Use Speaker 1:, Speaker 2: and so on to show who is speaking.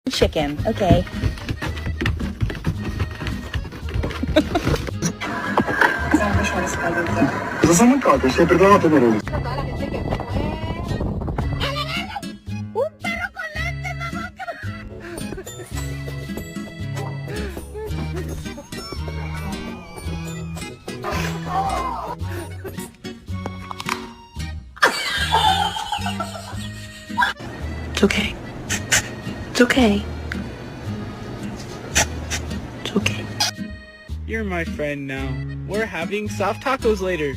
Speaker 1: Chicken, okay.
Speaker 2: Cosa sono mancato? Sei perdonato per lui.
Speaker 3: It's okay. It's okay. It's okay.
Speaker 4: You're my friend now. We're having soft tacos later.